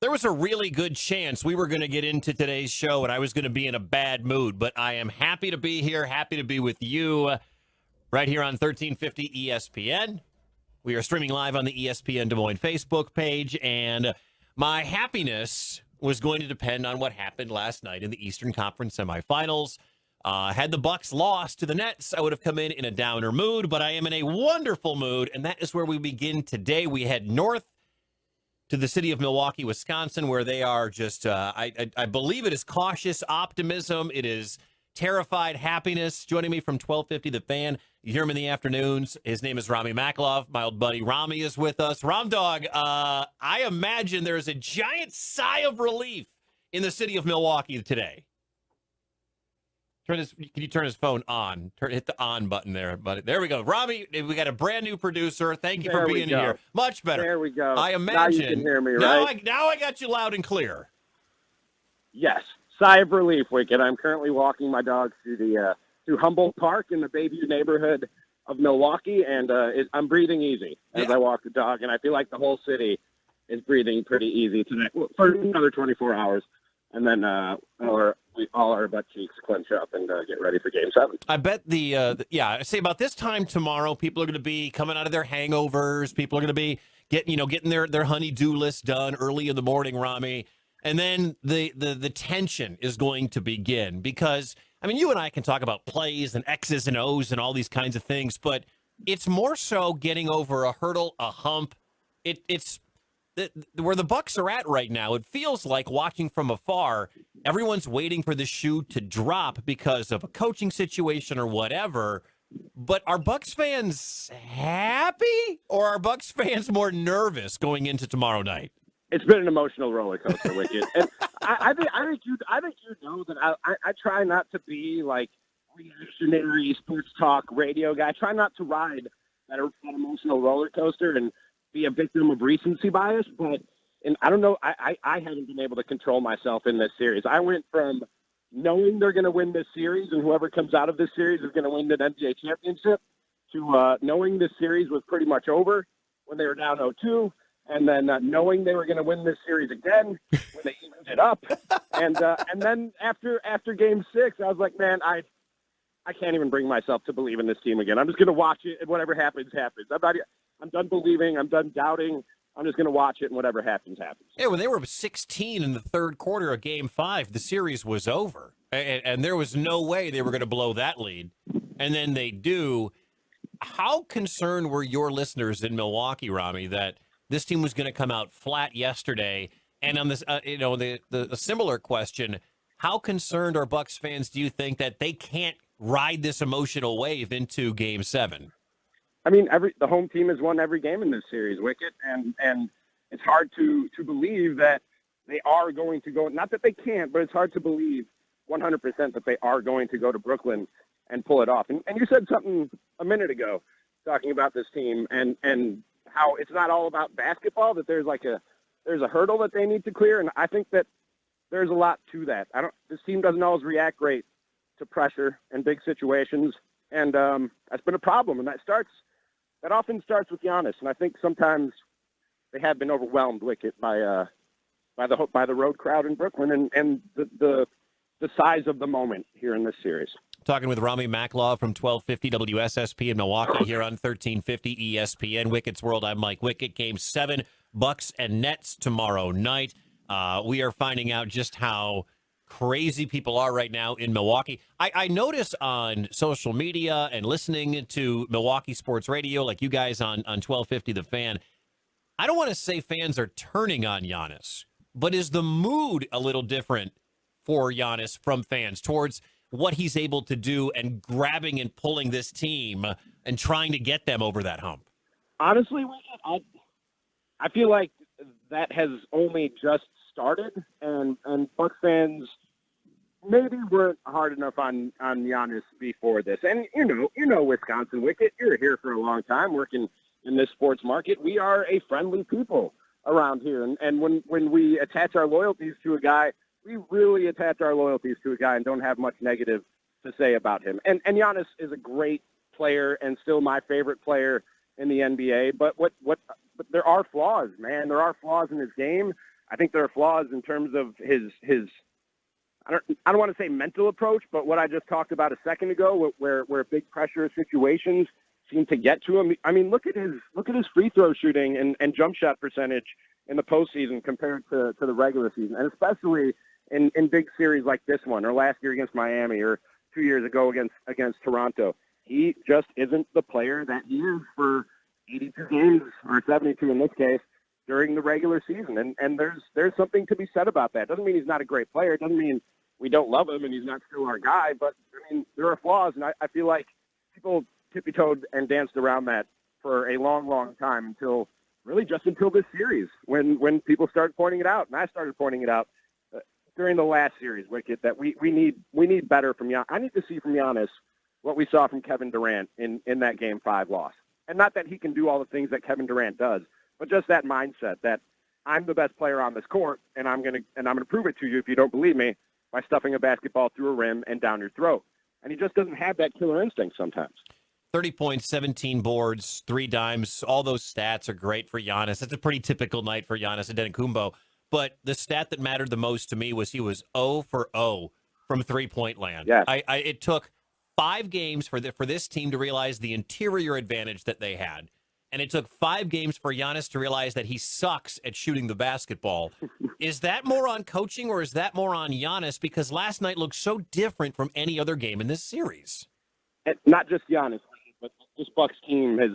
There was a really good chance we were going to get into today's show and I was going to be in a bad mood, but I am happy to be here, happy to be with you right here on 1350 ESPN. We are streaming live on the ESPN Des Moines Facebook page, and my happiness was going to depend on what happened last night in the Eastern Conference semifinals. Had the Bucks lost to the Nets, I would have come in a downer mood, but I am in a wonderful mood, and that is where we begin today. We head north to the city of Milwaukee, Wisconsin, where they are just, I believe it is cautious optimism. It is terrified happiness. Joining me from 1250 The Fan, you hear him in the afternoons. His name is Ramie Makhlouf. My old buddy Ramie is with us. Ram Dog, I imagine there is a giant sigh of relief in the city of Milwaukee today. Can you turn his phone on? Hit the on button there, buddy. There we go. Ramie, we got a brand new producer. Thank you for being here. Much better. There we go. I imagine. Now you can hear me, right? Now I got you loud and clear. Yes. Sigh of relief, Wickett. I'm currently walking my dog through Humboldt Park in the Bayview neighborhood of Milwaukee, and I'm breathing easy as I walk the dog, and I feel like the whole city is breathing pretty easy today for another 24 hours, and then all our butt cheeks clench up and get ready for Game 7. I bet I say about this time tomorrow, people are going to be coming out of their hangovers. People are going to be getting their honey-do list done early in the morning, Ramie. And then the tension is going to begin because, I mean, you and I can talk about plays and X's and O's and all these kinds of things, but it's more so getting over a hurdle, a hump. It's where the Bucks are at right now. It feels like watching from afar, everyone's waiting for the shoe to drop because of a coaching situation or whatever. But are Bucks fans happy or are Bucks fans more nervous going into tomorrow night? It's been an emotional roller coaster, Wickett. And I think you know that I try not to be like reactionary sports talk radio guy. I try not to ride that emotional roller coaster and be a victim of recency bias. And I don't know. I haven't been able to control myself in this series. I went from knowing they're going to win this series and whoever comes out of this series is going to win the NBA championship to knowing this series was pretty much over when they were down 0-2. And then knowing they were going to win this series again when they evened it up, and then after Game 6, I was like, man, I can't even bring myself to believe in this team again. I'm just going to watch it, and whatever happens, happens. I'm done believing. I'm done doubting. I'm just going to watch it, and whatever happens, happens. Yeah, when they were 16 in the third quarter of Game 5, the series was over, and there was no way they were going to blow that lead, and then they do. How concerned were your listeners in Milwaukee, Ramie, that this team was going to come out flat yesterday? And on this, the similar question, how concerned are Bucks fans, do you think, that they can't ride this emotional wave into Game 7? I mean, the home team has won every game in this series, Wickett, and it's hard to believe that they are going to go, not that they can't, but it's hard to believe 100% that they are going to go to Brooklyn and pull it off. And you said something a minute ago talking about this team and how it's not all about basketball, that there's a hurdle that they need to clear. And I think that there's a lot to that. This team doesn't always react great to pressure and big situations. And that's been a problem. And that often starts with Giannis. And I think sometimes they have been overwhelmed, Wickett, by the road crowd in Brooklyn and the size of the moment here in this series. Talking with Ramie Makhlouf from 1250 WSSP in Milwaukee here on 1350 ESPN. Wickett's World, I'm Mike Wickett. Game 7, Bucks and Nets tomorrow night. We are finding out just how crazy people are right now in Milwaukee. I notice on social media and listening to Milwaukee sports radio, like you guys on 1250 The Fan, I don't want to say fans are turning on Giannis, but is the mood a little different for Giannis from fans towards what he's able to do and grabbing and pulling this team and trying to get them over that hump? Honestly, I feel like that has only just started, and Bucks fans maybe weren't hard enough on Giannis before this. And you know Wisconsin, Wickett, you're here for a long time working in this sports market. We are a friendly people around here, and when we attach our loyalties to a guy, we really attach our loyalties to a guy and don't have much negative to say about him. And Giannis is a great player and still my favorite player in the NBA. But there are flaws, man. There are flaws in his game. I think there are flaws in terms of his I don't want to say mental approach, but what I just talked about a second ago, where big pressure situations seem to get to him. I mean, look at his free throw shooting and jump shot percentage in the postseason compared to the regular season, and especially in big series like this one, or last year against Miami, or 2 years ago against Toronto. He just isn't the player that he is for 82 games, or 72 in this case, during the regular season. And there's something to be said about that. Doesn't mean he's not a great player. It doesn't mean we don't love him and he's not still our guy. But, I mean, there are flaws, and I feel like people tippy-toed and danced around that for a long, long time until this series, when people started pointing it out, and I started pointing it out during the last series, Wickett, that we need better from Giannis. I need to see from Giannis what we saw from Kevin Durant in that Game 5 loss. And not that he can do all the things that Kevin Durant does, but just that mindset that I'm the best player on this court, and I'm gonna prove it to you if you don't believe me by stuffing a basketball through a rim and down your throat. And he just doesn't have that killer instinct sometimes. 30 points, 17 boards, 3 dimes. All those stats are great for Giannis. It's a pretty typical night for Giannis Antetokounmpo. But the stat that mattered the most to me was he was 0 for 0 from three-point land. Yes. It took 5 games for this team to realize the interior advantage that they had. And it took 5 games for Giannis to realize that he sucks at shooting the basketball. Is that more on coaching, or is that more on Giannis? Because last night looked so different from any other game in this series. And not just Giannis, but this Bucks team has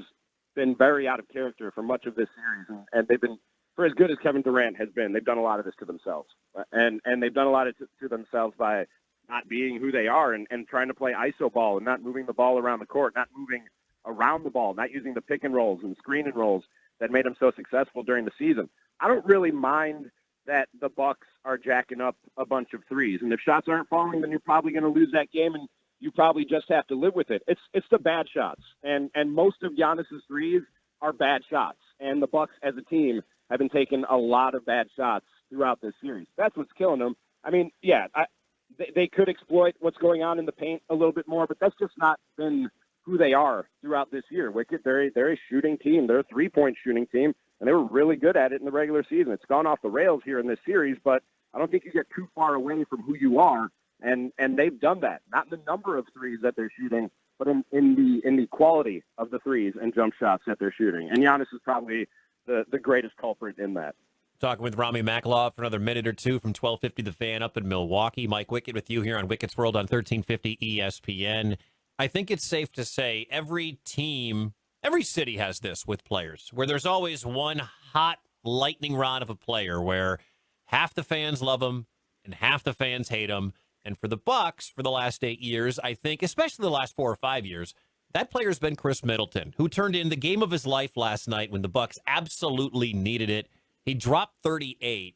been very out of character for much of this series. And they've been, for as good as Kevin Durant has been, they've done a lot of this to themselves. And they've done a lot of it to themselves by not being who they are and trying to play iso ball and not moving the ball around the court, not moving around the ball, not using the pick and rolls and screen and rolls that made them so successful during the season. I don't really mind that the Bucks are jacking up a bunch of threes. And if shots aren't falling, then you're probably going to lose that game, and you probably just have to live with it. It's the bad shots. And most of Giannis's threes are bad shots. And the Bucks as a team have been taking a lot of bad shots throughout this series. That's what's killing them. I mean, yeah, they could exploit what's going on in the paint a little bit more, but that's just not been who they are throughout this year. Wickett, they're a shooting team. They're a three-point shooting team, and they were really good at it in the regular season. It's gone off the rails here in this series, but I don't think you get too far away from who you are, and they've done that. Not in the number of threes that they're shooting, but in the quality of the threes and jump shots that they're shooting. And Giannis is probably the greatest culprit in that. Talking with Ramie Makhlouf for another minute or two from 1250 The Fan up in Milwaukee. Mike Wickett with you here on Wickett's World on 1350 ESPN. I think it's safe to say every team, every city has this with players, where there's always one hot lightning rod of a player where half the fans love him and half the fans hate him. And for the Bucks, for the last 8 years, I think, especially the last 4 or 5 years, that player's been Chris Middleton, who turned in the game of his life last night when the Bucks absolutely needed it. He dropped 38.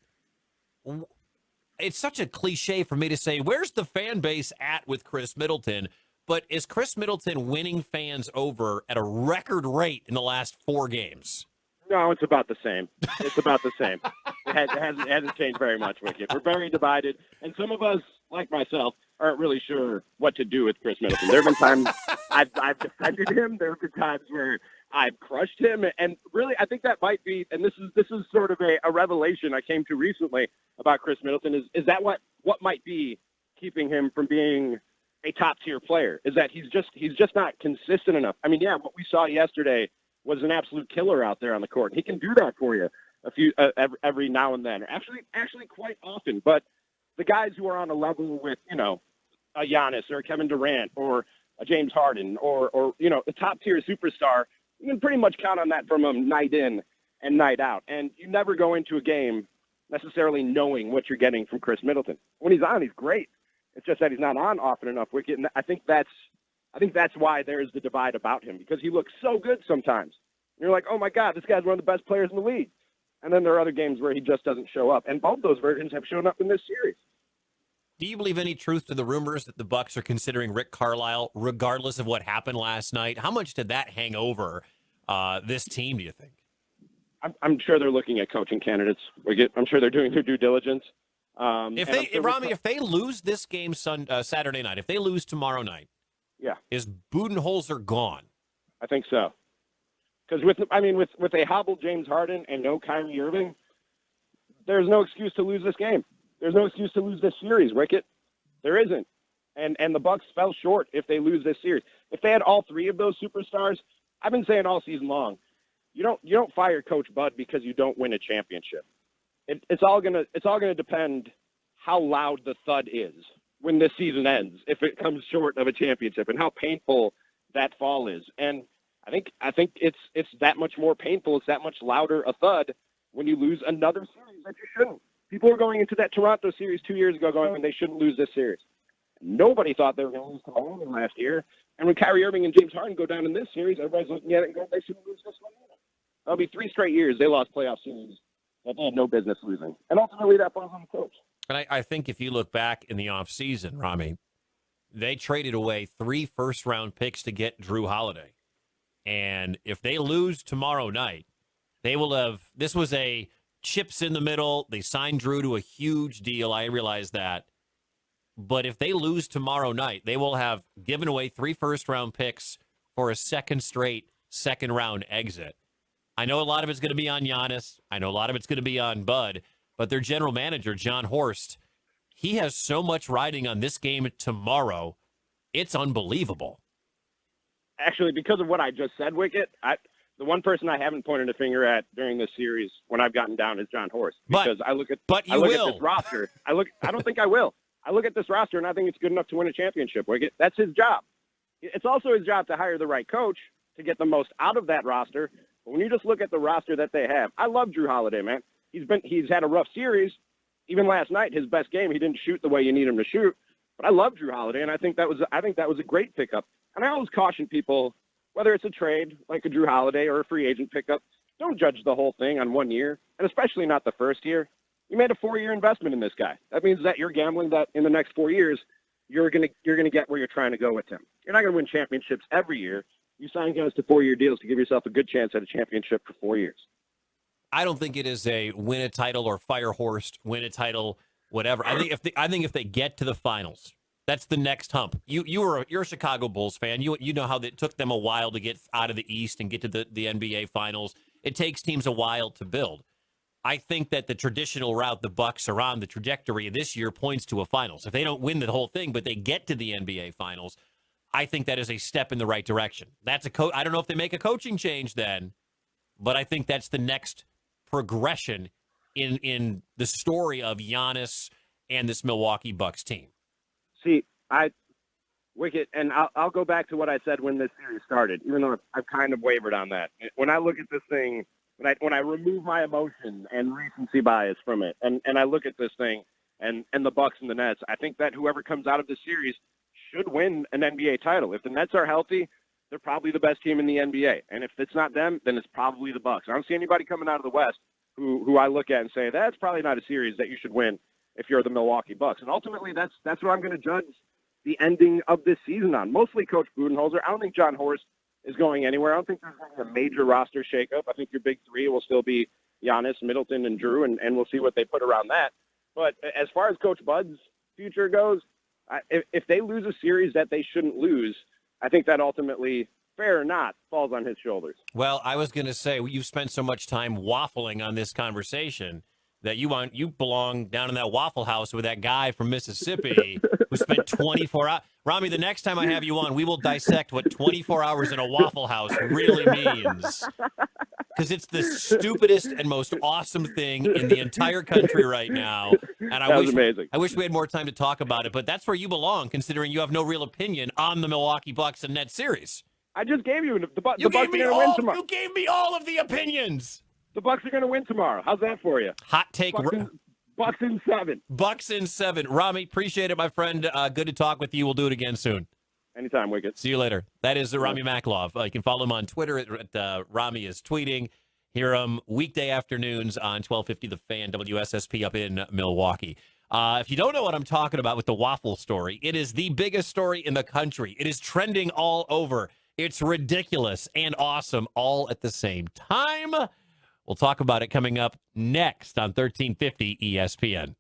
It's such a cliche for me to say, where's the fan base at with Chris Middleton? But is Chris Middleton winning fans over at a record rate in the last 4 games? No, it's about the same. It's about the same. It hasn't changed very much, Wickett. We're very divided. And some of us, like myself, aren't really sure what to do with Chris Middleton. There have been times I've defended him. There have been times where I've crushed him. And really, I think that might be, and this is sort of a revelation I came to recently about Chris Middleton, is that what might be keeping him from being a top-tier player, is that he's just not consistent enough. I mean, yeah, what we saw yesterday was an absolute killer out there on the court. He can do that for you every now and then, actually quite often. But the guys who are on a level with, a Giannis or a Kevin Durant or a James Harden or a top-tier superstar, you can pretty much count on that from him night in and night out. And you never go into a game necessarily knowing what you're getting from Chris Middleton. When he's on, he's great. It's just that he's not on often enough, Wickett. And I think that's why there's the divide about him, because he looks so good sometimes. You're like, oh my God, this guy's one of the best players in the league. And then there are other games where he just doesn't show up. And both those versions have shown up in this series. Do you believe any truth to the rumors that the Bucks are considering Rick Carlisle, regardless of what happened last night? How much did that hang over this team, do you think? I'm sure they're looking at coaching candidates. I'm sure they're doing their due diligence. If they lose this game Saturday night, if they lose tomorrow night, yeah, is Budenholzer gone? I think so. Because with a hobbled James Harden and no Kyrie Irving, there's no excuse to lose this game. There's no excuse to lose this series, Wickett. There isn't. And the Bucks fell short if they lose this series. If they had all three of those superstars, I've been saying all season long, you don't fire Coach Bud because you don't win a championship. It's all gonna depend how loud the thud is when this season ends, if it comes short of a championship, and how painful that fall is. And I think it's that much more painful. It's that much louder a thud when you lose another series that you shouldn't. People were going into that Toronto series 2 years ago going, they shouldn't lose this series. Nobody thought they were going to lose to Miami last year. And when Kyrie Irving and James Harden go down in this series, everybody's looking at it and going, they shouldn't lose this one either. That'll be 3 straight years they lost playoff series that they had no business losing. And ultimately, that falls on the coach. And I think if you look back in the offseason, Ramie, they traded away 3 first-round picks to get Drew Holiday. And if they lose tomorrow night, they will have – this was a chips in the middle. They signed Drew to a huge deal. I realize that. But if they lose tomorrow night, they will have given away 3 first-round picks for a second straight second-round exit. I know a lot of it's going to be on Giannis. I know a lot of it's going to be on Bud. But their general manager, John Horst, he has so much riding on this game tomorrow. It's unbelievable. Actually, because of what I just said, Wickett, the one person I haven't pointed a finger at during this series when I've gotten down is John Horst. Because I look at this roster. I don't think I will. I look at this roster, and I think it's good enough to win a championship, Wickett. That's his job. It's also his job to hire the right coach to get the most out of that roster. But when you just look at the roster that they have, I love Drew Holiday, man. He's had a rough series. Even last night, his best game, he didn't shoot the way you need him to shoot. But I love Drew Holiday, and I think that was a great pickup. And I always caution people, whether it's a trade like a Drew Holiday or a free agent pickup, don't judge the whole thing on 1 year, and especially not the first year. You made a 4-year investment in this guy. That means that you're gambling that in the next 4 years, you're gonna get where you're trying to go with him. You're not gonna win championships every year. You sign guys to 4-year deals to give yourself a good chance at a championship for 4 years. I don't think it is a win a title or fire Horst, win a title, whatever. I think if they get to the finals, that's the next hump. You're a Chicago Bulls fan. You know how it took them a while to get out of the East and get to the NBA finals. It takes teams a while to build. I think that the traditional route the Bucks are on, the trajectory this year points to a finals. If they don't win the whole thing, but they get to the NBA finals, I think that is a step in the right direction. That's I don't know if they make a coaching change then, but I think that's the next progression in the story of Giannis and this Milwaukee Bucks team. See, Wickett, and I'll go back to what I said when this series started, even though I've kind of wavered on that. When I look at this thing, when I remove my emotion and recency bias from it, and I look at this thing and the Bucks and the Nets, I think that whoever comes out of this series should win an NBA title. If the Nets are healthy, they're probably the best team in the NBA. And if it's not them, then it's probably the Bucks. I don't see anybody coming out of the West who I look at and say, that's probably not a series that you should win if you're the Milwaukee Bucks. And ultimately, that's what I'm going to judge the ending of this season on. Mostly Coach Budenholzer. I don't think John Horst is going anywhere. I don't think there's going to be a major roster shakeup. I think your big three will still be Giannis, Middleton, and Drew, and we'll see what they put around that. But as far as Coach Bud's future goes, if they lose a series that they shouldn't lose, I think that ultimately, fair or not, falls on his shoulders. Well, I was going to say, you've spent so much time waffling on this conversation that you belong down in that Waffle House with that guy from Mississippi who spent 24 hours. Ramie, the next time I have you on, we will dissect what 24 hours in a Waffle House really means. Because it's the stupidest and most awesome thing in the entire country right now. And Amazing. I wish we had more time to talk about it, but that's where you belong, considering you have no real opinion on the Milwaukee Bucks and Nets series. I just gave you the Bucks are going to win tomorrow. You gave me all of the opinions. The Bucks are going to win tomorrow. How's that for you? Hot take. Bucks in 7. Bucks in 7. Ramie, appreciate it, my friend. Good to talk with you. We'll do it again soon. Anytime, Wickett. See you later. That is Ramie Makhlouf. You can follow him on Twitter at Ramie is tweeting. Hear him weekday afternoons on 1250 The Fan, WSSP up in Milwaukee. If you don't know what I'm talking about with the waffle story, it is the biggest story in the country. It is trending all over. It's ridiculous and awesome all at the same time. We'll talk about it coming up next on 1350 ESPN.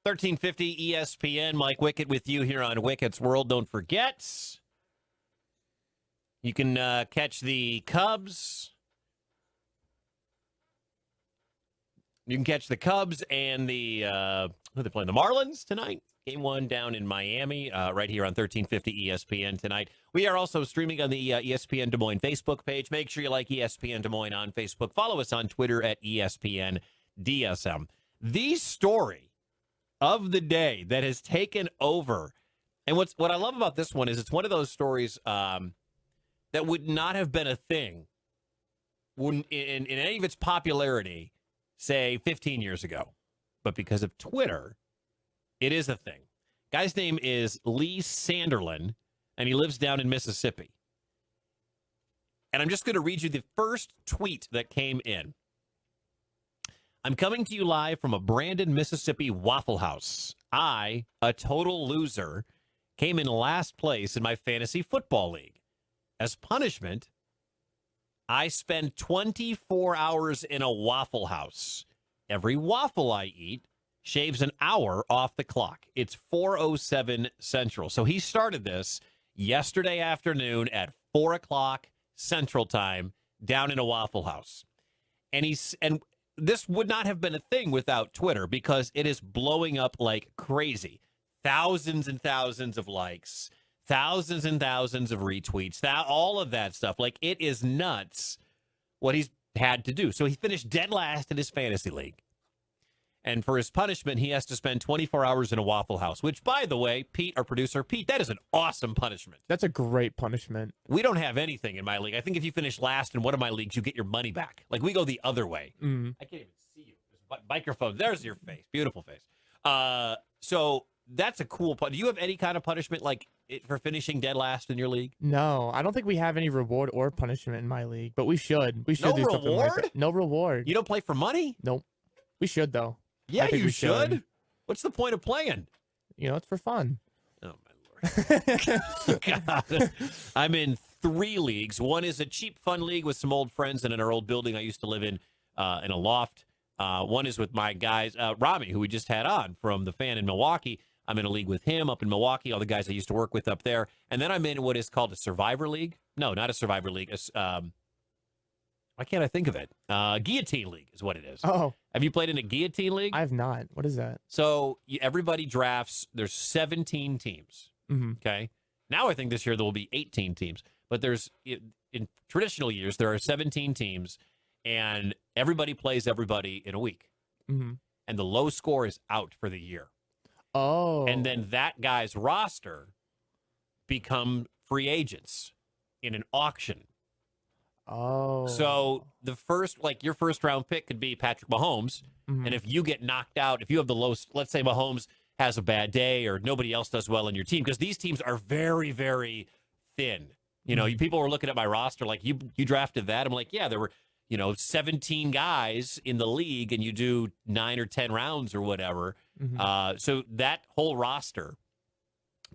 1350 ESPN. Mike Wickett with you here on Wickett's World. Don't forget, you can catch the Cubs. You can catch the Cubs and the who are they playing? The Marlins tonight. Game 1 down in Miami, right here on 1350 ESPN tonight. We are also streaming on the ESPN Des Moines Facebook page. Make sure you like ESPN Des Moines on Facebook. Follow us on Twitter at ESPN DSM. The story of the day that has taken over, and what I love about this one is it's one of those stories that would not have been a thing in any of its popularity, say, 15 years ago. But because of Twitter, it is a thing. Guy's name is Lee Sanderlin, and he lives down in Mississippi. And I'm just going to read you the first tweet that came in. I'm coming to you live from a Brandon, Mississippi Waffle House. I, a total loser, came in last place in my fantasy football league. As punishment, I spend 24 hours in a Waffle House. Every waffle I eat shaves an hour off the clock. It's 4:07 Central. So he started this yesterday afternoon at 4 o'clock Central Time down in a Waffle House. And this would not have been a thing without Twitter because it is blowing up like crazy. Thousands and thousands of likes, thousands and thousands of retweets, all of that stuff. Like, it is nuts what he's had to do. So he finished dead last in his fantasy league. And for his punishment, he has to spend 24 hours in a Waffle House, which, by the way, Pete, our producer, Pete, that is an awesome punishment. That's a great punishment. We don't have anything in my league. I think if you finish last in one of my leagues, you get your money back. Like, we go the other way. Mm-hmm. I can't even see you. There's a microphone. There's your face. Beautiful face. So that's a cool do you have any kind of punishment like for finishing dead last in your league? No, I don't think we have any reward or punishment in my league, but we should. We should No do something like reward? that. No reward. You don't play for money? Nope. We should, though. Yeah, I think you we should. What's the point of playing? You know, it's for fun. Oh, my Lord. God. I'm in 3 leagues. One is a cheap, fun league with some old friends in our old building I used to live in a loft. One is with my guys, Ramie, who we just had on from the Fan in Milwaukee. I'm in a league with him up in Milwaukee, all the guys I used to work with up there. And then I'm in what is called a Survivor League. No, not a Survivor League. Why can't I think of it? Guillotine League is what it is. Oh. Have you played in a Guillotine League? I have not. What is that? So everybody drafts. There's 17 teams. Mm-hmm. Okay. Now I think this year there will be 18 teams. But there's in traditional years, there are 17 teams, and everybody plays everybody in a week. Mm-hmm. And the low score is out for the year. Oh. And then that guy's roster become free agents in an auction. Oh. So your first round pick could be Patrick Mahomes. Mm-hmm. And if you get knocked out, if you have the lowest, let's say Mahomes has a bad day or nobody else does well in your team, because these teams are very, very thin. You know, people were looking at my roster like, you drafted that. I'm like, yeah, there were, 17 guys in the league and you do 9 or 10 rounds or whatever. Mm-hmm. So that whole roster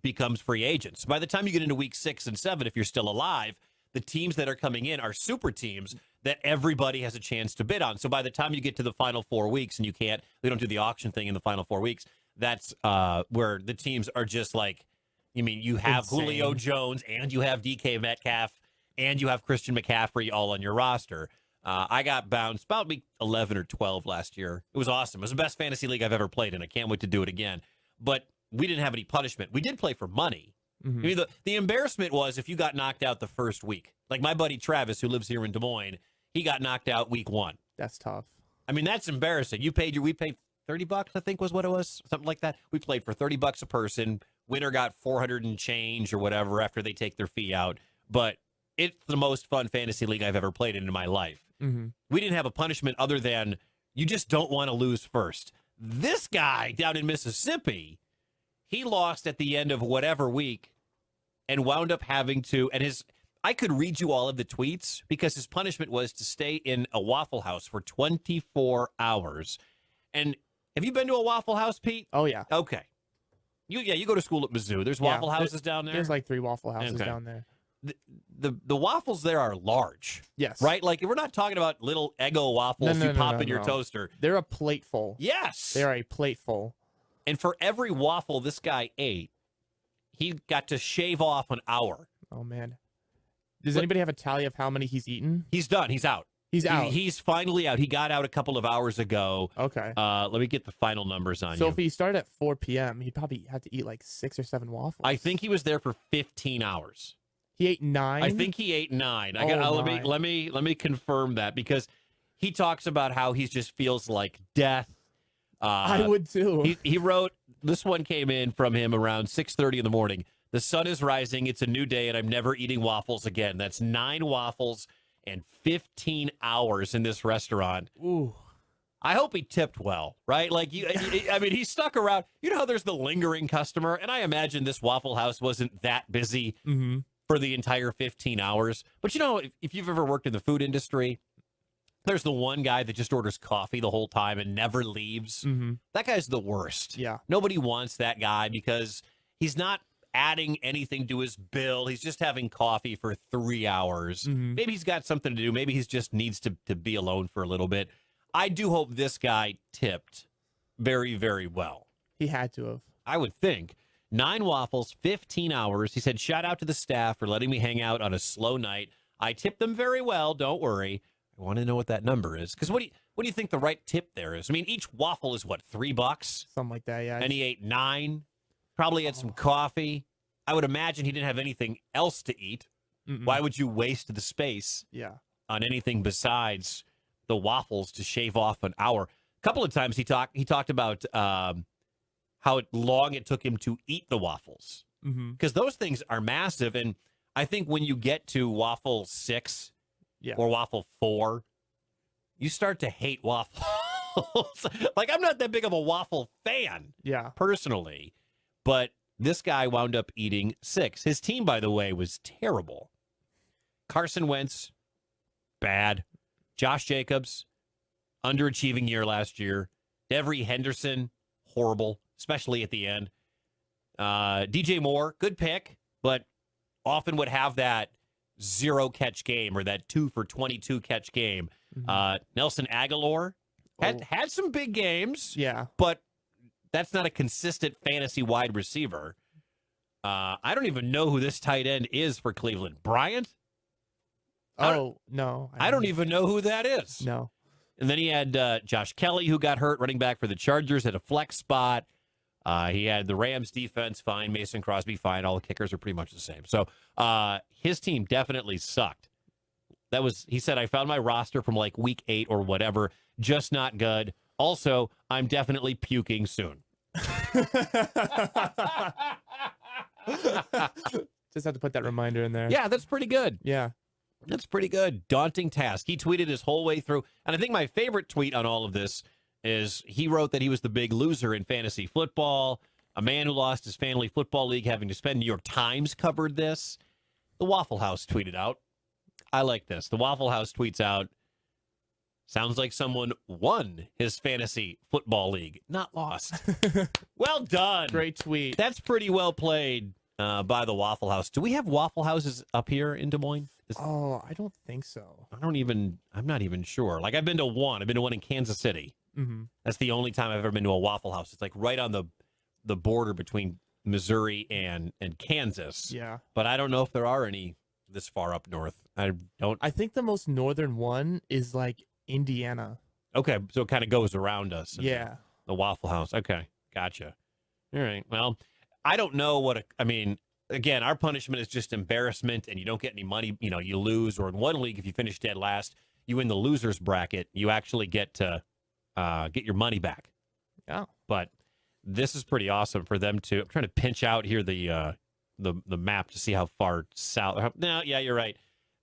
becomes free agents. By the time you get into week 6 and 7, if you're still alive, the teams that are coming in are super teams that everybody has a chance to bid on. So by the time you get to the final 4 weeks and we don't do the auction thing in the final 4 weeks, that's where the teams are just like, you have insane. Julio Jones and you have DK Metcalf and you have Christian McCaffrey all on your roster. I got bounced about week 11 or 12 last year. It was awesome. It was the best fantasy league I've ever played, and I can't wait to do it again. But we didn't have any punishment. We did play for money. Mm-hmm. The embarrassment was if you got knocked out the first week. Like my buddy Travis, who lives here in Des Moines, he got knocked out week 1. That's tough. That's embarrassing. We paid $30, I think was what it was, something like that. We played for $30 a person. Winner got 400 and change or whatever after they take their fee out. But it's the most fun fantasy league I've ever played in my life. Mm-hmm. We didn't have a punishment other than you just don't want to lose first. This guy down in Mississippi, he lost at the end of whatever week and wound up having to, I could read you all of the tweets because his punishment was to stay in a Waffle House for 24 hours. And have you been to a Waffle House, Pete? Oh, yeah. Okay. You go to school at Mizzou. There's Waffle Houses down there? There's like 3 Waffle Houses Okay. down there. The waffles there are large. Yes. Right? Like, we're not talking about little Eggo waffles you pop in your toaster. They're a plateful. Yes. They're a plateful. And for every waffle this guy ate, he got to shave off an hour. Oh, man. Does anybody have a tally of how many he's eaten? He's done. He's out. He's out. He's finally out. He got out a couple of hours ago. Okay. Let me get the final numbers on you. So if he started at 4 p.m., he probably had to eat like 6 or 7 waffles. I think he was there for 15 hours. He ate 9? I think he ate 9. Oh, Let me confirm that, because he talks about how he just feels like death. I would too. He wrote, this one came in from him around 6:30 in the morning. The sun is rising. It's a new day, and I'm never eating waffles again. That's 9 waffles and 15 hours in this restaurant. Ooh. I hope he tipped well, right? Like, I mean, he stuck around. You know how there's the lingering customer, and I imagine this Waffle House wasn't that busy for the entire 15 hours. But you know, if you've ever worked in the food industry, there's the one guy that just orders coffee the whole time and never leaves. That guy's the worst. Yeah. Nobody wants that guy because he's not adding anything to his bill. He's just having coffee for 3 hours. Maybe he's got something to do. Maybe he just needs to be alone for a little bit. I do hope this guy tipped very, very well. He had to have. I would think. 9 waffles, 15 hours. He said, shout out to the staff for letting me hang out on a slow night. I tipped them very well. Don't worry. I want to know what that number is. Because what do you think the right tip there is? I mean, each waffle is what, $3? Something like that, yeah. And he ate 9. Probably had some coffee. I would imagine he didn't have anything else to eat. Why would you waste the space on anything besides the waffles to shave off an hour? A couple of times he talked about how long it took him to eat the waffles. Because those things are massive. And I think when you get to waffle 6 or waffle 4, you start to hate waffles. Like, I'm not that big of a waffle fan personally. But this guy wound up eating 6. His team, by the way, was terrible. Carson Wentz, bad. Josh Jacobs, underachieving year last year. Devery Henderson, horrible, especially at the end. DJ Moore, good pick, but often would have that 0-catch game or that 2 for 22 catch game. Nelson Aguilar had some big games, but that's not a consistent fantasy wide receiver. I don't even know who this tight end is for Cleveland. Bryant? Oh, no. I don't even know who that is. No. And then he had Josh Kelly, who got hurt, running back for the Chargers at a flex spot. He had the Rams defense, fine. Mason Crosby, fine. All the kickers are pretty much the same. So his team definitely sucked. He said, I found my roster from like week 8 or whatever. Just not good. Also, I'm definitely puking soon. Just have to put that reminder in there. Yeah, that's pretty good. Yeah. That's pretty good. Daunting task. He tweeted his whole way through. And I think my favorite tweet on all of this is he wrote that he was the big loser in fantasy football, a man who lost his family football league having to spend. New York Times covered this. The Waffle House tweeted out. I like this. The Waffle House tweets out, sounds like someone won his fantasy football league, not lost. Well done. Great tweet. That's pretty well played by the Waffle House. Do we have Waffle Houses up here in Des Moines? I don't think so. I'm not even sure. Like, I've been to one. I've been to one in Kansas City. That's the only time I've ever been to a Waffle House. It's like right on the border between Missouri and Kansas. Yeah. But I don't know if there are any this far up north. I think the most northern one is like Indiana. Okay, so it kind of goes around us. Yeah. The Waffle House. Okay, gotcha. All right. Well, I don't know again, our punishment is just embarrassment, and you don't get any money. You know, you lose, or in one league, if you finish dead last, you win the loser's bracket. You actually get to get your money back. Yeah. But this is pretty awesome for them to. I'm trying to pinch out here the map to see how far south. No, yeah, you're right.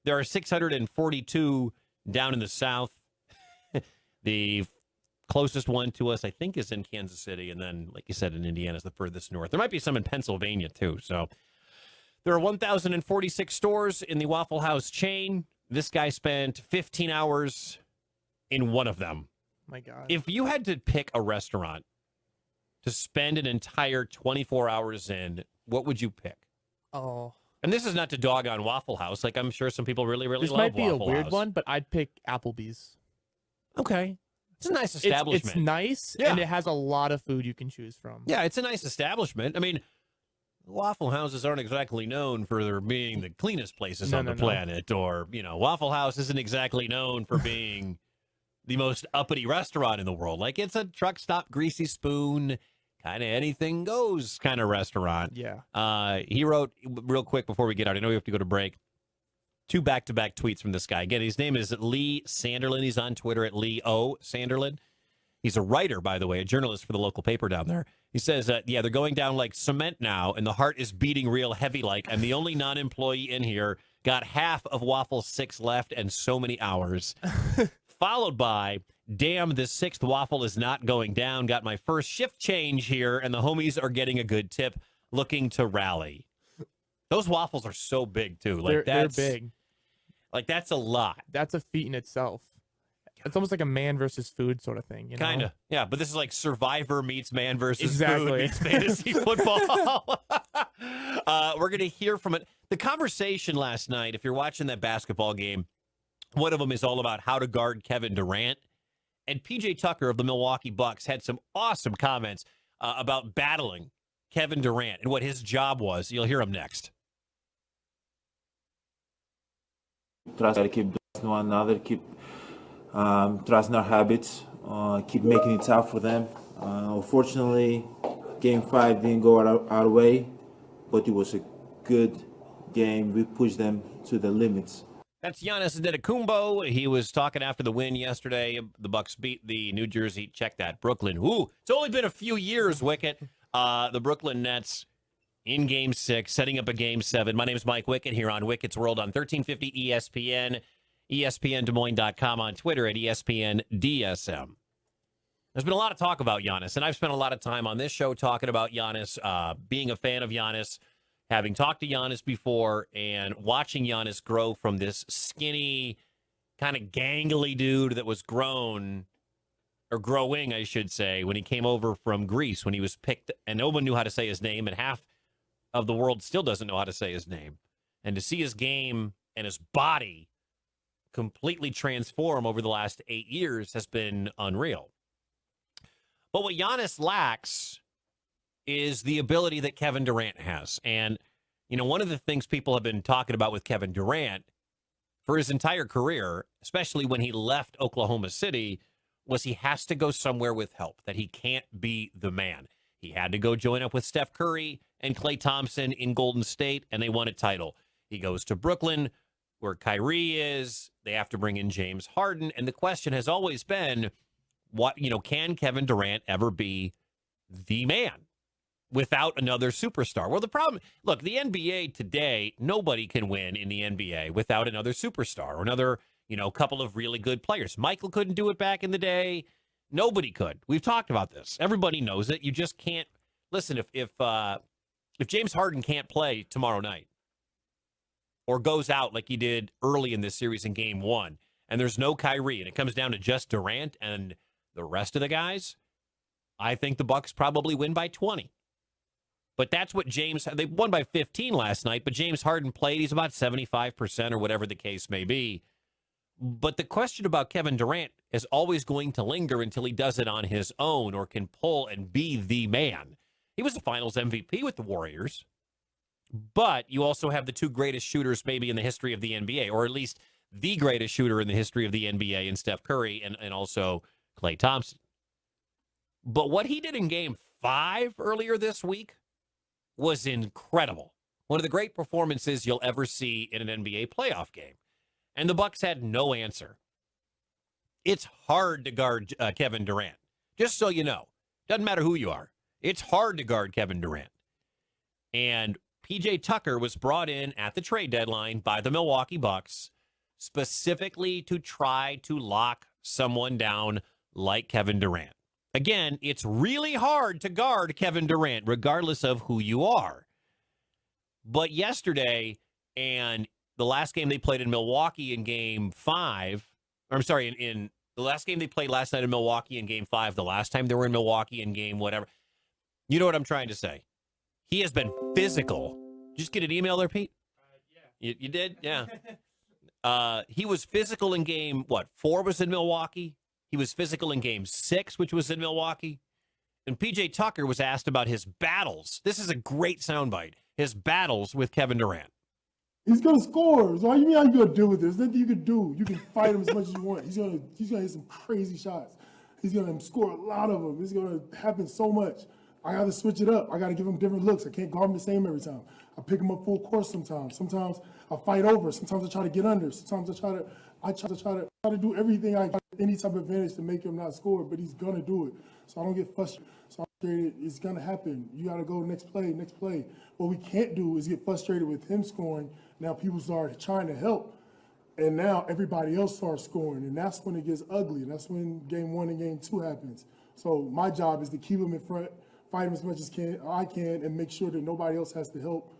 There are 642 down in the south. The closest one to us, I think, is in Kansas City. And then, like you said, in Indiana is the furthest north. There might be some in Pennsylvania, too. So there are 1,046 stores in the Waffle House chain. This guy spent 15 hours in one of them. My God. If you had to pick a restaurant to spend an entire 24 hours in, what would you pick? Oh. And this is not to dog on Waffle House. Like, I'm sure some people really, really This love might be Waffle a weird House. one, but I'd pick Applebee's. Okay. It's a nice establishment. It's nice, and it has a lot of food you can choose from. Yeah, it's a nice establishment. I mean, Waffle Houses aren't exactly known for their being the cleanest places on the planet, or, Waffle House isn't exactly known for being the most uppity restaurant in the world. Like, it's a truck stop, greasy spoon, kind of anything goes kind of restaurant. Yeah. He wrote, real quick before we get out, I know we have to go to break, 2 back-to-back tweets from this guy. Again, his name is Lee Sanderlin. He's on Twitter at Lee O. Sanderlin. He's a writer, by the way, a journalist for the local paper down there. He says, they're going down like cement now, and the heart is beating real heavy like. I'm the only non-employee in here. Got half of Waffle 6 left and so many hours. Followed by, damn, this 6th waffle is not going down. Got my first shift change here, and the homies are getting a good tip. Looking to rally. Those waffles are so big, too. Like they're big. Like, that's a lot. That's a feat in itself. It's almost like a man versus food sort of thing, Kind of. Yeah, but this is like Survivor meets man versus food exactly. meets fantasy football. We're going to hear from it. The conversation last night, if you're watching that basketball game, one of them is all about how to guard Kevin Durant. And P.J. Tucker of the Milwaukee Bucks had some awesome comments about battling Kevin Durant and what his job was. You'll hear him next. Trust to keep trusting one another, keep trusting our habits, keep making it tough for them. Unfortunately, Game 5 didn't go our way, but it was a good game. We pushed them to the limits. That's Giannis Antetokounmpo. He was talking after the win yesterday. The Bucks beat the New Jersey, check that, Brooklyn. Ooh, it's only been a few years, Wickett. The Brooklyn Nets in Game 6, setting up a Game 7. My name is Mike Wickett here on Wickett's World on 1350 ESPN, ESPNDesMoines.com, on Twitter at ESPNDSM. There's been a lot of talk about Giannis, and I've spent a lot of time on this show talking about Giannis, being a fan of Giannis, having talked to Giannis before, and watching Giannis grow from this skinny, kind of gangly dude that was growing, I should say, when he came over from Greece, when he was picked, and no one knew how to say his name, and half of the world still doesn't know how to say his name. And to see his game and his body completely transform over the last 8 years has been unreal. But what Giannis lacks is the ability that Kevin Durant has. And, one of the things people have been talking about with Kevin Durant for his entire career, especially when he left Oklahoma City, was he has to go somewhere with help, that he can't be the man. He had to go join up with Steph Curry and Klay Thompson in Golden State, and they won a title. He goes to Brooklyn, where Kyrie is. They have to bring in James Harden. And the question has always been, can Kevin Durant ever be the man without another superstar? Well, the problem, look, the NBA today, nobody can win in the NBA without another superstar or another, couple of really good players. Michael couldn't do it back in the day. Nobody could. We've talked about this. Everybody knows it. You just can't. Listen, if James Harden can't play tomorrow night or goes out like he did early in this series in Game 1, and there's no Kyrie, and it comes down to just Durant and the rest of the guys, I think the Bucks probably win by 20. But that's what they won by 15 last night, but James Harden played. He's about 75% or whatever the case may be. But the question about Kevin Durant is always going to linger until he does it on his own or can pull and be the man. He was the Finals MVP with the Warriors. But you also have the 2 greatest shooters maybe in the history of the NBA, or at least the greatest shooter in the history of the NBA in Steph Curry and also Klay Thompson. But what he did in Game 5 earlier this week was incredible. One of the great performances you'll ever see in an NBA playoff game. And the Bucks had no answer. It's hard to guard Kevin Durant. Just so you know. Doesn't matter who you are. It's hard to guard Kevin Durant. And P.J. Tucker was brought in at the trade deadline by the Milwaukee Bucks specifically to try to lock someone down like Kevin Durant. Again, it's really hard to guard Kevin Durant, regardless of who you are. But yesterday, and the last game they played in Milwaukee in Game 5, or I'm sorry, in the last game they played last night in Milwaukee in Game 5, the last time they were in Milwaukee in Game whatever, you know what I'm trying to say. He has been physical. Did you just get an email there, Pete? Yeah. You did? Yeah. He was physical in Game, 4 was in Milwaukee? He was physical in Game 6, which was in Milwaukee. And P.J. Tucker was asked about his battles. This is a great soundbite. His battles with Kevin Durant. He's gonna score. So what do you mean how you gonna deal with this? There's nothing you can do. You can fight him as much as you want. He's gonna hit some crazy shots. He's gonna score a lot of them. It's gonna happen so much. I gotta switch it up. I gotta give him different looks. I can't guard him the same every time. I pick him up full court sometimes. Sometimes I fight over. Sometimes I try to get under. Sometimes I try to do everything I can, any type of advantage to make him not score, but he's gonna do it. So I don't get frustrated. It's gonna happen. You gotta go next play. What we can't do is get frustrated with him scoring. Now people start trying to help, and now everybody else starts scoring, and that's when it gets ugly. And that's when Game 1 and Game 2 happens. So my job is to keep him in front, fight him as much as I can, and make sure that nobody else has to help,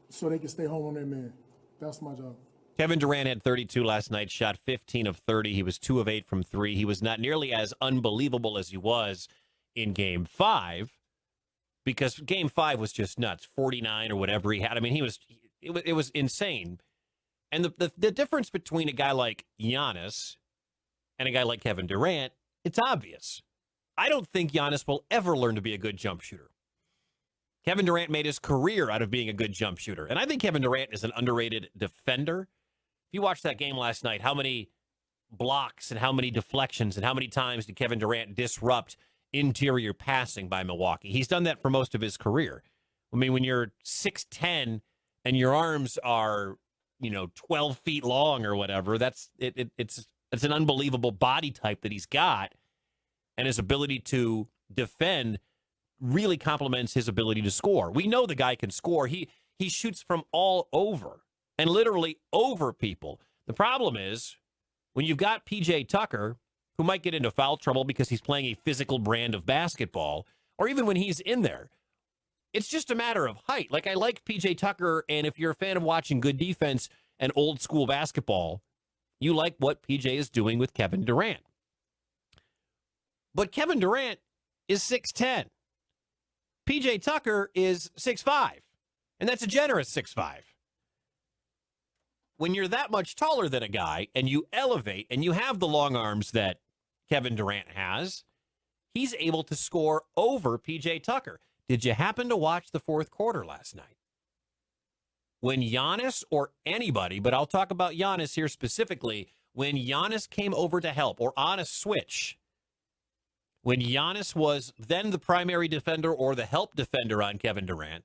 so they can stay home on their man. That's my job. Kevin Durant had 32 last night, shot 15 of 30. He was 2 of 8 from 3. He was not nearly as unbelievable as he was in Game 5, because Game 5 was just nuts, 49 or whatever he had. I mean, it was insane. And the difference between a guy like Giannis and a guy like Kevin Durant, it's obvious. I don't think Giannis will ever learn to be a good jump shooter. Kevin Durant made his career out of being a good jump shooter. And I think Kevin Durant is an underrated defender. If you watched that game last night, how many blocks and how many deflections and how many times did Kevin Durant disrupt interior passing by Milwaukee? He's done that for most of his career. I mean, when you're 6'10", and your arms are, 12 feet long or whatever, it's an unbelievable body type that he's got, and his ability to defend really complements his ability to score. We know the guy can score. He shoots from all over and literally over people. The problem is when you've got P.J. Tucker, who might get into foul trouble because he's playing a physical brand of basketball, or even when he's in there, it's just a matter of height. Like, I like P.J. Tucker, and if you're a fan of watching good defense and old school basketball, you like what P.J. is doing with Kevin Durant. But Kevin Durant is 6'10". P.J. Tucker is 6'5", and that's a generous 6'5". When you're that much taller than a guy and you elevate and you have the long arms that Kevin Durant has, he's able to score over P.J. Tucker. Did you happen to watch the fourth quarter last night? When Giannis, or anybody, but I'll talk about Giannis here specifically, when Giannis came over to help or on a switch, when Giannis was then the primary defender or the help defender on Kevin Durant,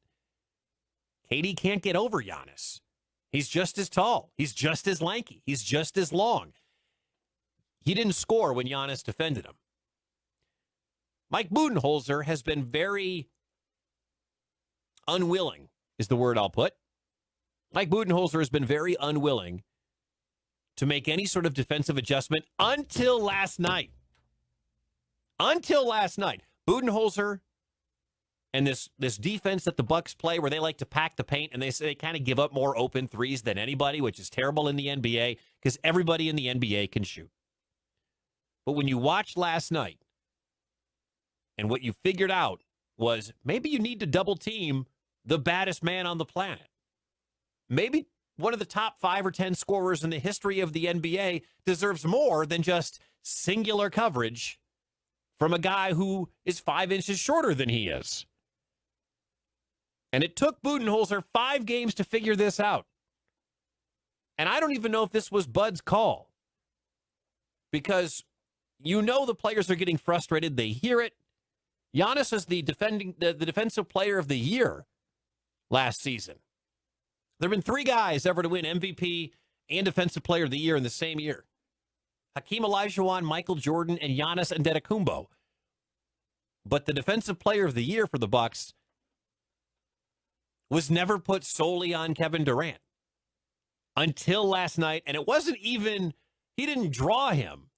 KD can't get over Giannis. He's just as tall. He's just as lanky. He's just as long. He didn't score when Giannis defended him. Mike Budenholzer has been very unwilling, is the word I'll put. Mike Budenholzer has been very unwilling to make any sort of defensive adjustment until last night. Until last night. Budenholzer and this defense that the Bucks play, where they like to pack the paint and they kind of give up more open threes than anybody, which is terrible in the NBA because everybody in the NBA can shoot. But when you watched last night and what you figured out was maybe you need to double team the baddest man on the planet. Maybe one of the top 5 or 10 scorers in the history of the NBA deserves more than just singular coverage from a guy who is 5 inches shorter than he is. And it took Budenholzer 5 games to figure this out. And I don't even know if this was Bud's call. Because the players are getting frustrated. They hear it. Giannis is the defensive player of the year last season. There have been 3 guys ever to win MVP and defensive player of the year in the same year. Hakeem Olajuwon, Michael Jordan, and Giannis Antetokounmpo. But the defensive player of the year for the Bucks was never put solely on Kevin Durant until last night. And it wasn't even, he didn't draw him.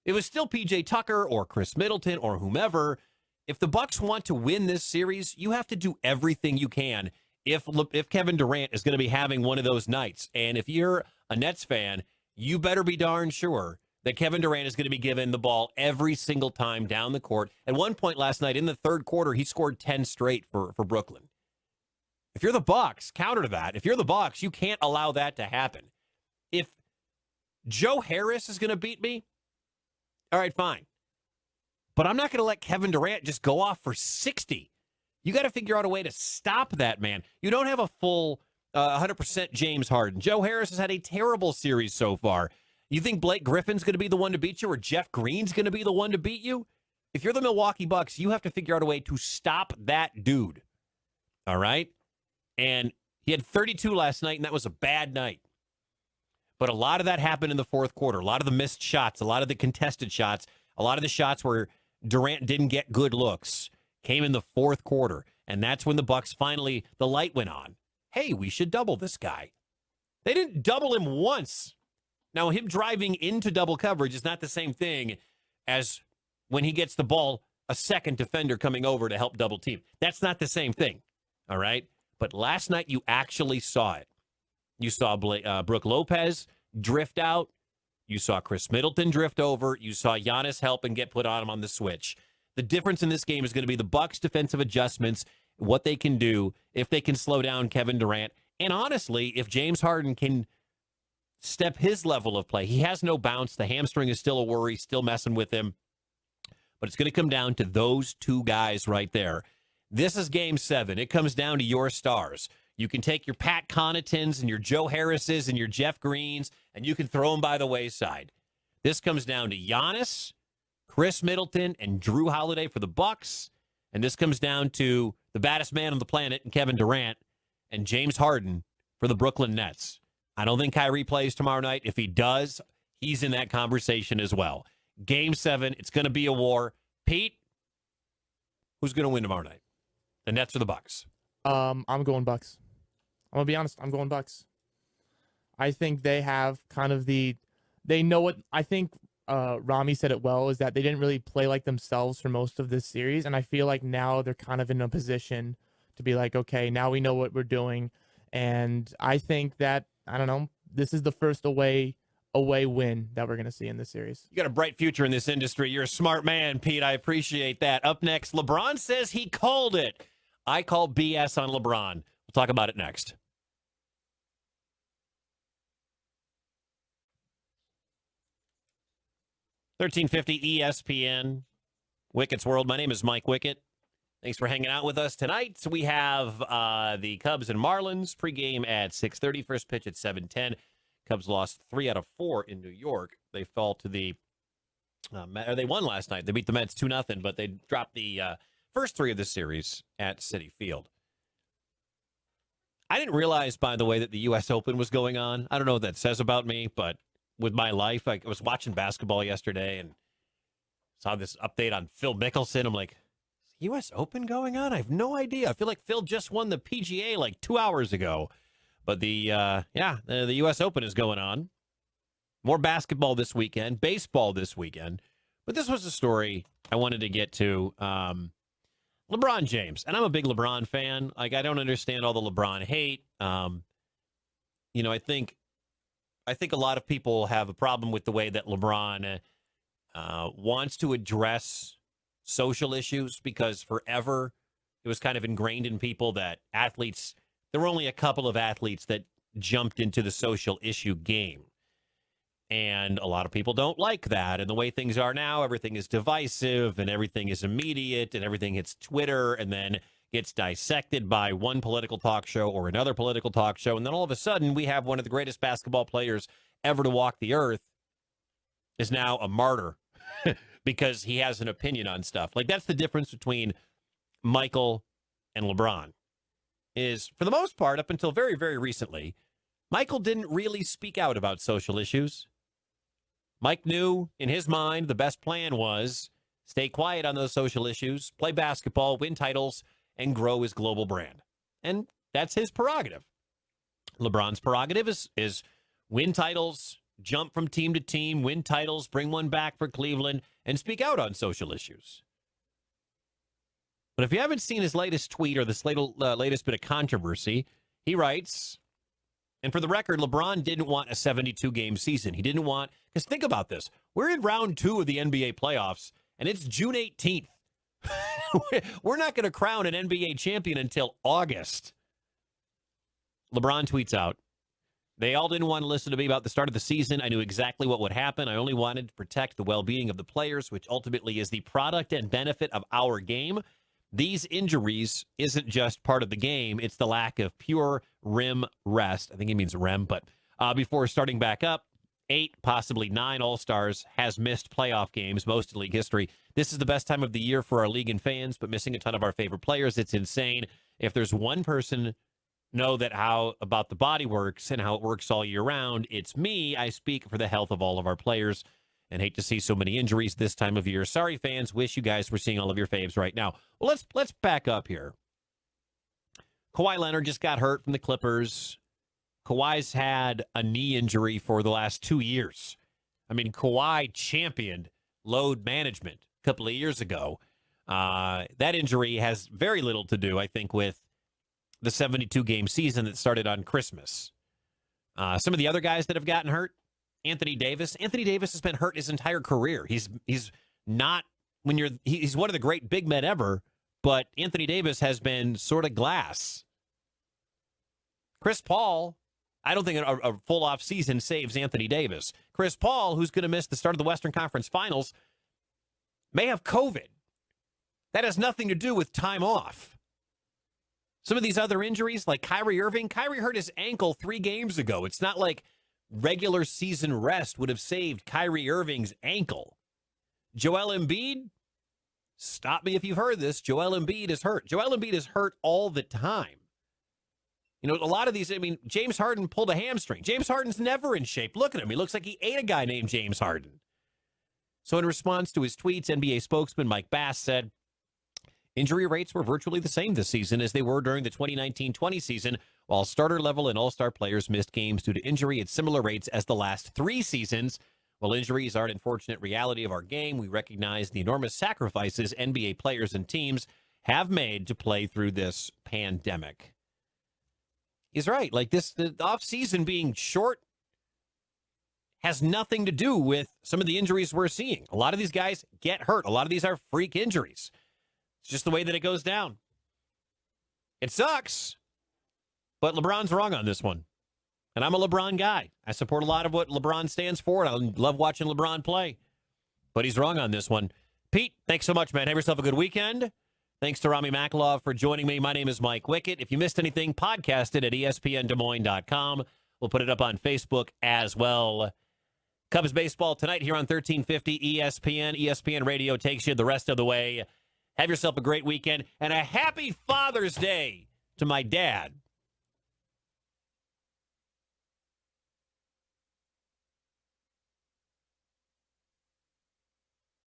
It was still P.J. Tucker or Chris Middleton or whomever. If the Bucks want to win this series, you have to do everything you can if Kevin Durant is going to be having one of those nights. And if you're a Nets fan, you better be darn sure that Kevin Durant is going to be given the ball every single time down the court. At one point last night, in the third quarter, he scored 10 straight for Brooklyn. If you're the Bucks, counter to that, if you're the Bucks, you can't allow that to happen. If Joe Harris is going to beat me, All right, fine. But I'm not going to let Kevin Durant just go off for 60. You got to figure out a way to stop that, man. You don't have a full 100% James Harden. Joe Harris has had a terrible series so far. You think Blake Griffin's going to be the one to beat you, or Jeff Green's going to be the one to beat you? If you're the Milwaukee Bucks, you have to figure out a way to stop that dude. All right? And he had 32 last night, and that was a bad night. But a lot of that happened in the fourth quarter. A lot of the missed shots, a lot of the contested shots, a lot of the shots where Durant didn't get good looks came in the fourth quarter. And that's when the Bucks finally, the light went on. Hey, we should double this guy. They didn't double him once. Now, him driving into double coverage is not the same thing as when he gets the ball, a second defender coming over to help double team. That's not the same thing, all right? But last night, you actually saw it. You saw Brook Lopez drift out. You saw Chris Middleton drift over. You saw Giannis help and get put on him on the switch. The difference in this game is going to be the Bucks' defensive adjustments, what they can do, if they can slow down Kevin Durant. And honestly, if James Harden can step his level of play. He has no bounce. The hamstring is still a worry, still messing with him. But it's going to come down to those two guys right there. This is Game 7. It comes down to your stars. You can take your Pat Connaughtons and your Joe Harrises and your Jeff Greens, and you can throw them by the wayside. This comes down to Giannis, Chris Middleton, and Drew Holiday for the Bucks. And this comes down to the baddest man on the planet, and Kevin Durant, and James Harden for the Brooklyn Nets. I don't think Kyrie plays tomorrow night. If he does, he's in that conversation as well. Game 7, it's going to be a war. Pete, who's going to win tomorrow night? The Nets or the Bucks? I'm going Bucks. I'm going to be honest. I'm going Bucks. I think they have kind of they know what, I think Ramie said it well, is that they didn't really play like themselves for most of this series. And I feel like now they're kind of in a position to be like, okay, now we know what we're doing. And I think that, I don't know, this is the first away win that we're going to see in this series. You got a bright future in this industry. You're a smart man, Pete. I appreciate that. Up next, LeBron says he called it. I call BS on LeBron. We'll talk about it next. $1350 ESPN, Wickett's World. My name is Mike Wickett. Thanks for hanging out with us tonight. So we have the Cubs and Marlins pregame at 6:30. First pitch at 7:10. Cubs lost 3 out of 4 in New York. They fell to the they won last night. They beat the Mets 2-0, but they dropped the first 3 of the series at Citi Field. I didn't realize, by the way, that the U.S. Open was going on. I don't know what that says about me, but with my life, I was watching basketball yesterday and saw this update on Phil Mickelson. I'm like, U.S. Open going on? I have no idea. I feel like Phil just won the PGA like 2 hours ago. But the U.S. Open is going on. More basketball this weekend, baseball this weekend. But this was a story I wanted to get to. LeBron James. And I'm a big LeBron fan. Like, I don't understand all the LeBron hate. I think a lot of people have a problem with the way that LeBron wants to address social issues, because forever it was kind of ingrained in people that athletes, there were only a couple of athletes that jumped into the social issue game. And a lot of people don't like that. And the way things are now, everything is divisive and everything is immediate and everything hits Twitter and then gets dissected by one political talk show or another political talk show. And then all of a sudden we have one of the greatest basketball players ever to walk the earth is now a martyr because he has an opinion on stuff. Like, that's the difference between Michael and LeBron. Is, for the most part, up until very, very recently, Michael didn't really speak out about social issues. Mike knew in his mind the best plan was stay quiet on those social issues, play basketball, win titles, and grow his global brand. And that's his prerogative. LeBron's prerogative is win titles, jump from team to team, win titles, bring one back for Cleveland, and speak out on social issues. But if you haven't seen his latest tweet or this latest bit of controversy, he writes, and for the record, LeBron didn't want a 72-game season. He didn't want, because think about this. We're in round 2 of the NBA playoffs, and it's June 18th. We're not going to crown an NBA champion until August. LeBron tweets out, They all didn't want to listen to me about the start of the season. I knew exactly what would happen. I only wanted to protect the well-being of the players, which ultimately is the product and benefit of our game. These injuries isn't just part of the game. It's the lack of pure rim rest. I think he means REM, but before starting back up, 8, possibly 9 All-Stars has missed playoff games, most in league history. This is the best time of the year for our league and fans, but missing a ton of our favorite players, it's insane. If there's one person know that how about the body works and how it works all year round, it's me. I speak for the health of all of our players and hate to see so many injuries this time of year. Sorry, fans. Wish you guys were seeing all of your faves right now. Well, let's back up here. Kawhi Leonard just got hurt from the Clippers. Kawhi's had a knee injury for the last 2 years. I mean, Kawhi championed load management a couple of years ago. That injury has very little to do, I think, with the 72-game season that started on Christmas. Some of the other guys that have gotten hurt, Anthony Davis. Anthony Davis has been hurt his entire career. He's not he's one of the great big men ever, but Anthony Davis has been sort of glass. Chris Paul, I don't think a full off season saves Anthony Davis. Chris Paul, who's going to miss the start of the Western Conference Finals, may have COVID. That has nothing to do with time off. Some of these other injuries, like Kyrie Irving, Kyrie hurt his ankle 3 games ago. It's not like regular season rest would have saved Kyrie Irving's ankle. Joel Embiid, stop me if you've heard this, Joel Embiid is hurt. Joel Embiid is hurt all the time. You know, a lot of these, I mean, James Harden pulled a hamstring. James Harden's never in shape. Look at him. He looks like he ate a guy named James Harden. So in response to his tweets, NBA spokesman Mike Bass said, injury rates were virtually the same this season as they were during the 2019-20 season, while starter-level and all-star players missed games due to injury at similar rates as the last 3 seasons. While injuries are an unfortunate reality of our game, we recognize the enormous sacrifices NBA players and teams have made to play through this pandemic. He's right. Like the offseason being short has nothing to do with some of the injuries we're seeing. A lot of these guys get hurt. A lot of these are freak injuries. It's just the way that it goes down. It sucks, but LeBron's wrong on this one. And I'm a LeBron guy. I support a lot of what LeBron stands for, and I love watching LeBron play. But he's wrong on this one. Pete, thanks so much, man. Have yourself a good weekend. Thanks to Ramie Makhlouf for joining me. My name is Mike Wickett. If you missed anything, podcast it at ESPNDesMoines.com. We'll put it up on Facebook as well. Cubs baseball tonight here on 1350 ESPN. ESPN Radio takes you the rest of the way. Have yourself a great weekend and a happy Father's Day to my dad.